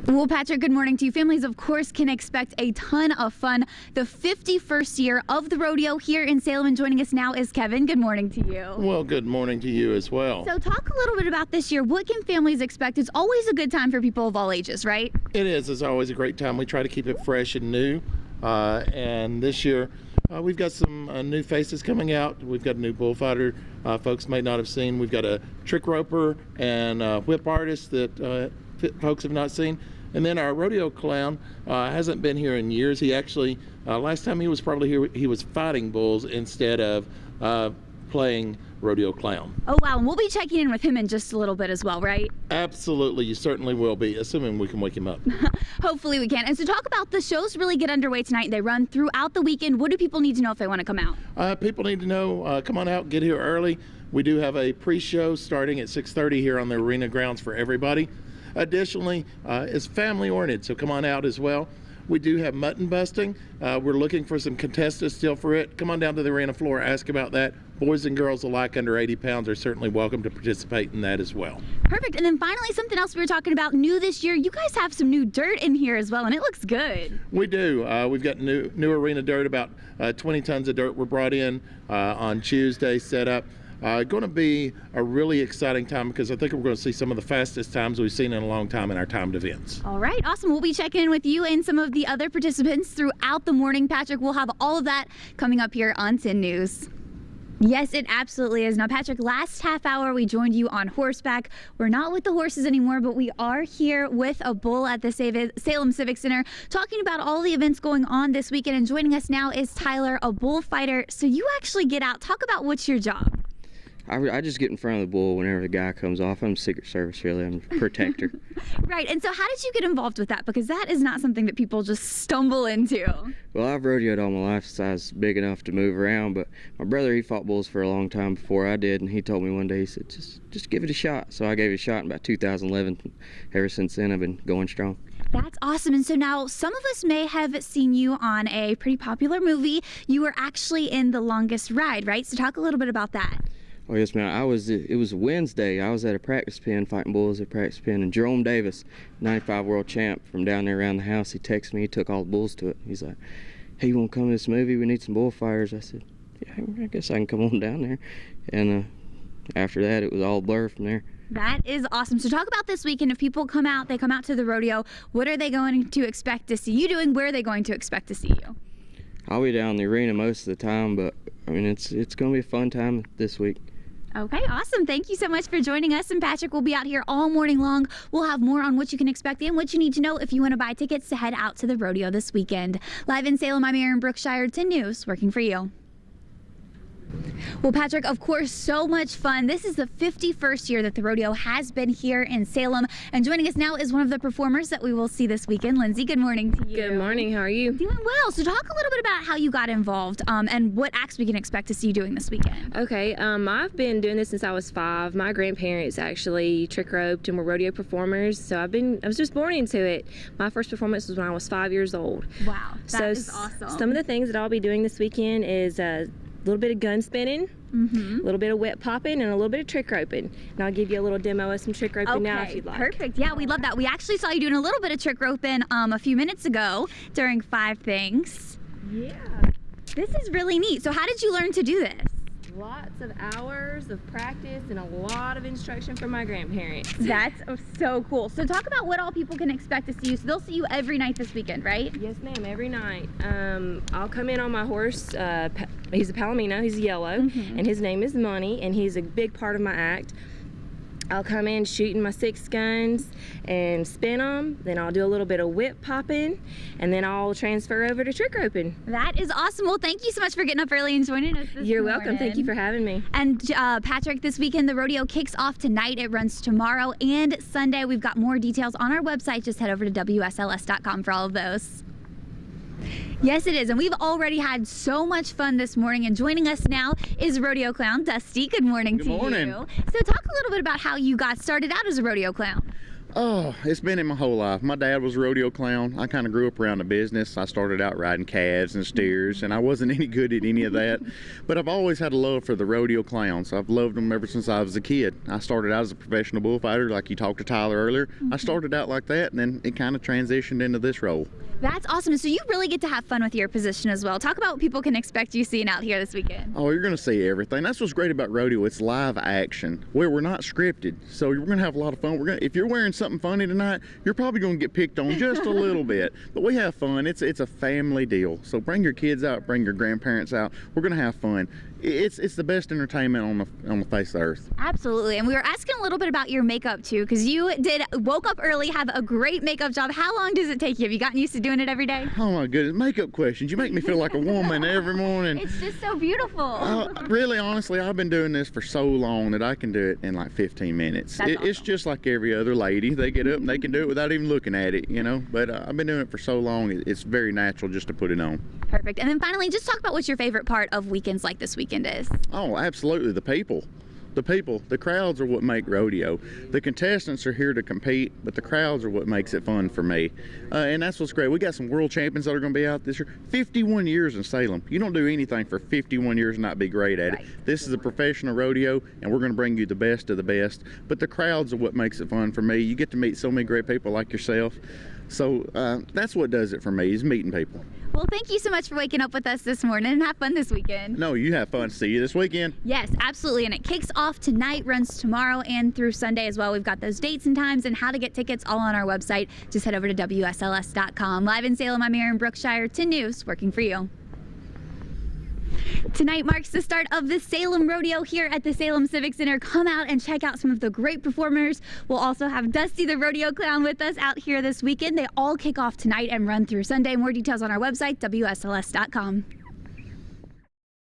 Well, Patrick, good morning to you. Families, of course, can expect a ton of fun. The 51st year of the rodeo here in Salem, and joining us now is Kevin. Good morning to you. Well, good morning to you as well. So talk a little bit about this year. What can families expect? It's always a good time for people of all ages, right? It is. It's always a great time. We try to keep it fresh and new. And this year, we've got some new faces coming out. We've got a new bullfighter folks may not have seen. We've got a trick roper and a whip artist that folks have not seen. And then our rodeo clown hasn't been here in years. He actually, last time he was probably here, he was fighting bulls instead of playing rodeo clown. Oh, wow. And we'll be checking in with him in just a little bit as well, right? Absolutely. You certainly will be, assuming we can wake him up. Hopefully we can. And so talk about the shows really get underway tonight. They run throughout the weekend. What do people need to know if they want to come out? People need to know, come on out, get here early. We do have a pre-show starting at 6:30 here on the arena grounds for everybody. Additionally, it's family oriented, so come on out as well. We do have mutton busting. We're looking for some contestants still for it. Come on down to the arena floor, ask about that. Boys and girls alike under 80 pounds are certainly welcome to participate in that as well. Perfect. And then finally, something else we were talking about new this year. You guys have some new dirt in here as well, and it looks good. We do. We've got new arena dirt. About 20 tons of dirt were brought in on Tuesday, set up. Going to be a really exciting time because I think we're going to see some of the fastest times we've seen in a long time in our timed events. All right, awesome. We'll be checking in with you and some of the other participants throughout the morning. Patrick, we'll have all of that coming up here on 10 News. Yes, it absolutely is. Now, Patrick, last half hour we joined you on horseback. We're not with the horses anymore, but we are here with a bull at the Salem Civic Center talking about all the events going on this weekend. And joining us now is Tyler, a bullfighter. So you actually get out. Talk about what's your job. I just get in front of the bull whenever the guy comes off. I'm Secret Service, really. I'm a protector. Right. And so how did you get involved with that? Because that is not something that people just stumble into. Well, I've rodeoed all my life since I was big enough to move around, but my brother, he fought bulls for a long time before I did, and he told me one day, he said, just give it a shot. So I gave it a shot in about 2011. Ever since then, I've been going strong. That's awesome. And so now some of us may have seen you on a pretty popular movie. You were actually in The Longest Ride, right? So talk a little bit about that. Oh yes, man. It was Wednesday. I was at a practice pen fighting bulls at a practice pen, and Jerome Davis, 95 world champ from down there around the house, he texted me. He took all the bulls to it. He's like, "Hey, you want to come to this movie? We need some bullfighters." I said, "Yeah, I guess I can come on down there." And after that, it was all blur from there. That is awesome. So talk about this weekend. If people come out, they come out to the rodeo, what are they going to expect to see you doing? Where are they going to expect to see you? I'll be down in the arena most of the time, but I mean it's going to be a fun time this week. Okay, awesome. Thank you so much for joining us. And Patrick will be out here all morning long. We'll have more on what you can expect and what you need to know if you want to buy tickets to head out to the rodeo this weekend. Live in Salem, I'm Erin Brookshier, 10 News, working for you. Well, Patrick, of course, so much fun. This is the 51st year that the rodeo has been here in Salem. And joining us now is one of the performers that we will see this weekend. Lindsay, good morning to you. Good morning. How are you? Doing well. So talk a little bit about how you got involved and what acts we can expect to see you doing this weekend. Okay. I've been doing this since I was 5. My grandparents actually trick roped and were rodeo performers. So I was just born into it. My first performance was when I was 5 years old. Wow. That is awesome. Some of the things that I'll be doing this weekend is a little bit of gun spinning, a little bit of whip popping, and a little bit of trick roping. And I'll give you a little demo of some trick roping now if you'd like. Perfect. Yeah, we love that. We actually saw you doing a little bit of trick roping a few minutes ago during 5 Things. Yeah. This is really neat. So how did you learn to do this? Lots of hours of practice and a lot of instruction from my grandparents. That's so cool. So talk about what all people can expect to see you. So they'll see you every night this weekend, right? Yes, ma'am, every night. I'll come in on my horse. He's a Palomino, he's yellow, and his name is Money, and he's a big part of my act. I'll come in shooting my 6 guns and spin them, then I'll do a little bit of whip popping, and then I'll transfer over to trick roping. That is awesome. Well, thank you so much for getting up early and joining us this You're morning. welcome. Thank you for having me. And Patrick, this weekend the rodeo kicks off tonight. It runs tomorrow and Sunday. We've got more details on our website. Just head over to WSLS.com for all of those. Yes, it is, and we've already had so much fun this morning, and joining us now is rodeo clown Dusty. Good morning to you. So talk a little bit about how you got started out as a rodeo clown. Oh, it's been in my whole life. My dad was a rodeo clown. I kind of grew up around the business. I started out riding calves and steers, and I wasn't any good at any of that. But I've always had a love for the rodeo clowns. I've loved them ever since I was a kid. I started out as a professional bullfighter, like you talked to Tyler earlier. I started out like that, and then it kind of transitioned into this role. That's awesome. So you really get to have fun with your position as well. Talk about what people can expect you seeing out here this weekend. Oh, you're going to see everything. That's what's great about rodeo. It's live action, where we're not scripted. So you're going to have a lot of fun. If you're wearing something funny tonight, you're probably going to get picked on just a little bit. But we have fun. It's a family deal. So bring your kids out, bring your grandparents out. We're going to have fun. It's the best entertainment on the face of the earth. Absolutely. And we were asking a little bit about your makeup too, because you woke up early, have a great makeup job. How long does it take you? Have you gotten used to doing it every day? Oh my goodness, makeup questions. You make me feel like a woman every morning. It's just so beautiful. Really, honestly, I've been doing this for so long that I can do it in like 15 minutes. That's It's awesome. just like every other lady. They get up and they can do it without even looking at it, you know. But I've been doing it for so long, it's very natural just to put it on. Perfect. And then finally, just talk about what your favorite part of weekends like this weekend is. Oh, absolutely. The people. The crowds are what make rodeo. The contestants are here to compete, but the crowds are what makes it fun for me. And that's what's great. We got some world champions that are going to be out this year. 51 years in Salem. You don't do anything for 51 years and not be great at it. This is a professional rodeo, and we're going to bring you the best of the best. But the crowds are what makes it fun for me. You get to meet so many great people like yourself. So that's what does it for me, is meeting people. Well, thank you so much for waking up with us this morning, and have fun this weekend. No, you have fun. See you this weekend. Yes, absolutely. And it kicks off tonight, runs tomorrow and through Sunday as well. We've got those dates and times and how to get tickets all on our website. Just head over to WSLS.com. Live in Salem, I'm Erin Brookshier, 10 News, working for you. Tonight marks the start of the Salem Rodeo here at the Salem Civic Center. Come out and check out some of the great performers. We'll also have Dusty the Rodeo Clown with us out here this weekend. They all kick off tonight and run through Sunday. More details on our website, WSLS.com.